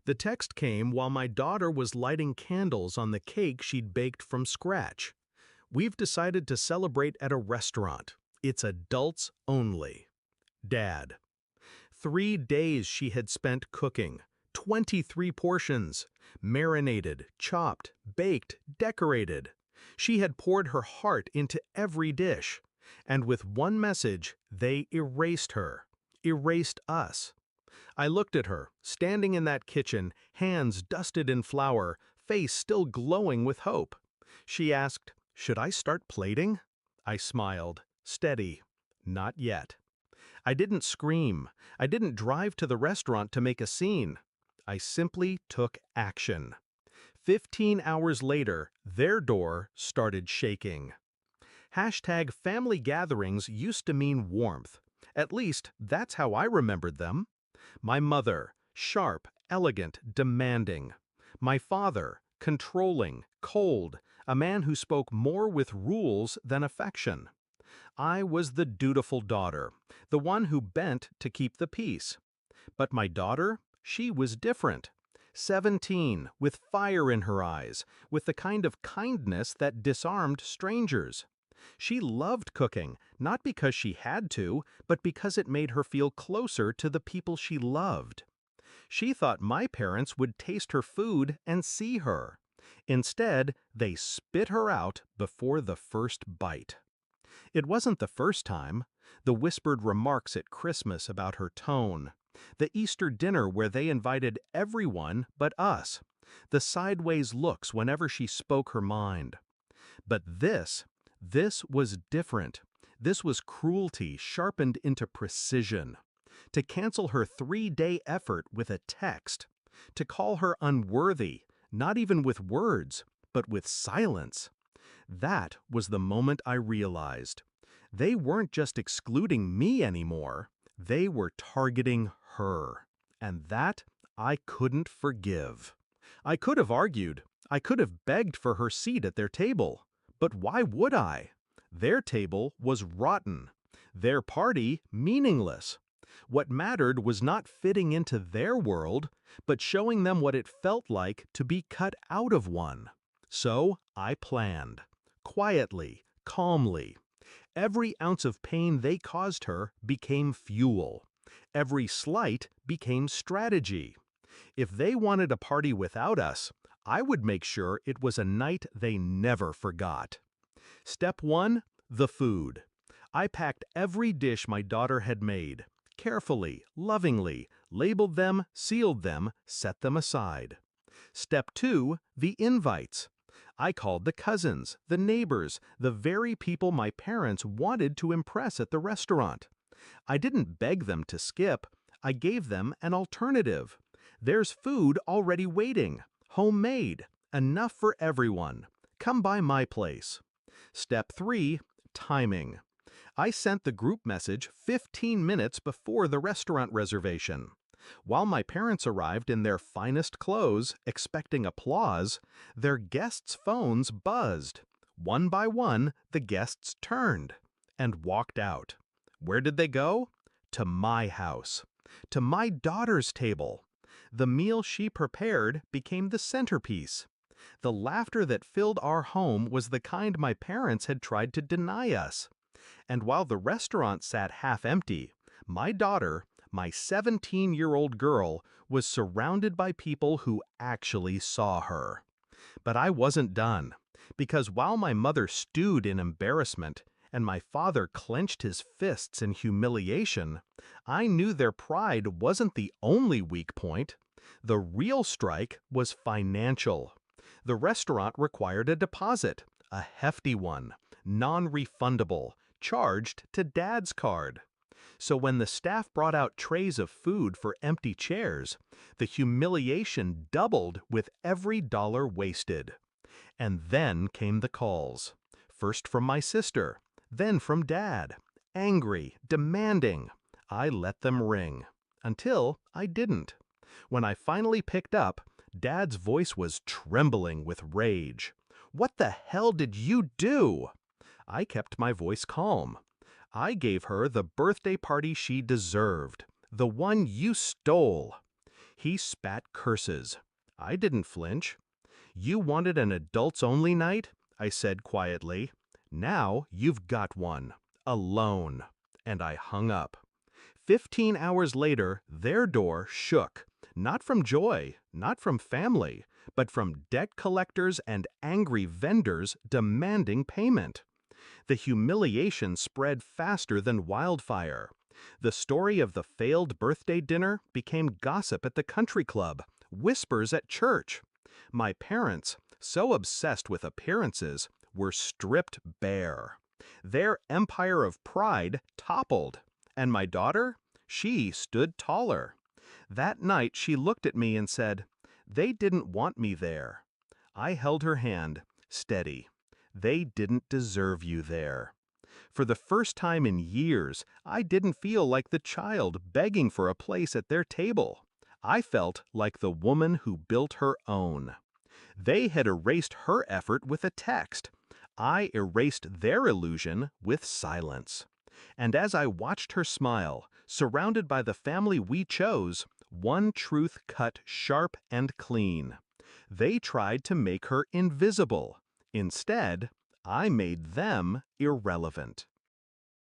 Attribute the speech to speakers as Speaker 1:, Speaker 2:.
Speaker 1: The text came while my daughter was lighting candles on the cake she'd baked from scratch. We've decided to celebrate at a restaurant. It's adults only. Dad. 3 days she had spent cooking. 23 portions. Marinated, chopped, baked, decorated. She had poured her heart into every dish. And with one message, they erased her. Erased us. I looked at her, standing in that kitchen, hands dusted in flour, face still glowing with hope. She asked, "Should I start plating?" I smiled, steady. Not yet. I didn't scream. I didn't drive to the restaurant to make a scene. I simply took action. 15 hours later, their door started shaking. Hashtag family gatherings used to mean warmth. At least, that's how I remembered them. My mother, sharp, elegant, demanding. My father, controlling, cold, a man who spoke more with rules than affection. I was the dutiful daughter, the one who bent to keep the peace. But my daughter, she was different. 17, with fire in her eyes, with the kind of kindness that disarmed strangers. She loved cooking, not because she had to, but because it made her feel closer to the people she loved. She thought my parents would taste her food and see her. Instead, they spit her out before the first bite. It wasn't the first time. The whispered remarks at Christmas about her tone. The Easter dinner where they invited everyone but us. The sideways looks whenever she spoke her mind. But this was different. This was cruelty sharpened into precision. To cancel her 3-day effort with a text. To call her unworthy, not even with words, but with silence. That was the moment I realized. They weren't just excluding me anymore. They were targeting her. And that I couldn't forgive. I could have argued. I could have begged for her seat at their table. But why would I? Their table was rotten. Their party meaningless. What mattered was not fitting into their world, but showing them what it felt like to be cut out of one. So I planned. Quietly, calmly. Every ounce of pain they caused her became fuel. Every slight became strategy. If they wanted a party without us, I would make sure it was a night they never forgot. Step 1, the food. I packed every dish my daughter had made, carefully, lovingly, labeled them, sealed them, set them aside. Step 2, the invites. I called the cousins, the neighbors, the very people my parents wanted to impress at the restaurant. I didn't beg them to skip. I gave them an alternative. There's food already waiting, homemade, enough for everyone. Come by my place. Step 3, timing. I sent the group message 15 minutes before the restaurant reservation. While my parents arrived in their finest clothes, expecting applause, their guests' phones buzzed. One by one, the guests turned and walked out. Where did they go? To my house. To my daughter's table. The meal she prepared became the centerpiece. The laughter that filled our home was the kind my parents had tried to deny us. And while the restaurant sat half empty, my daughter, my 17-year-old girl, was surrounded by people who actually saw her. But I wasn't done, because while my mother stewed in embarrassment and my father clenched his fists in humiliation, I knew their pride wasn't the only weak point. The real strike was financial. The restaurant required a deposit, a hefty one, non-refundable, charged to Dad's card. So when the staff brought out trays of food for empty chairs, the humiliation doubled with every dollar wasted. And then came the calls. First from my sister, then from Dad. Angry, demanding. I let them ring. Until I didn't. When I finally picked up, Dad's voice was trembling with rage. "What the hell did you do?" I kept my voice calm. I gave her the birthday party she deserved, the one you stole. He spat curses. I didn't flinch. You wanted an adults-only night? I said quietly. Now you've got one. Alone. And I hung up. 15 hours later, their door shook. Not from joy, not from family, but from debt collectors and angry vendors demanding payment. The humiliation spread faster than wildfire. The story of the failed birthday dinner became gossip at the country club, whispers at church. My parents, so obsessed with appearances, were stripped bare. Their empire of pride toppled. And my daughter? She stood taller. That night she looked at me and said, "They didn't want me there." I held her hand, steady. They didn't deserve you there. For the first time in years, I didn't feel like the child begging for a place at their table. I felt like the woman who built her own. They had erased her effort with a text. I erased their illusion with silence. And as I watched her smile, surrounded by the family we chose, one truth cut sharp and clean. They tried to make her invisible. Instead, I made them irrelevant.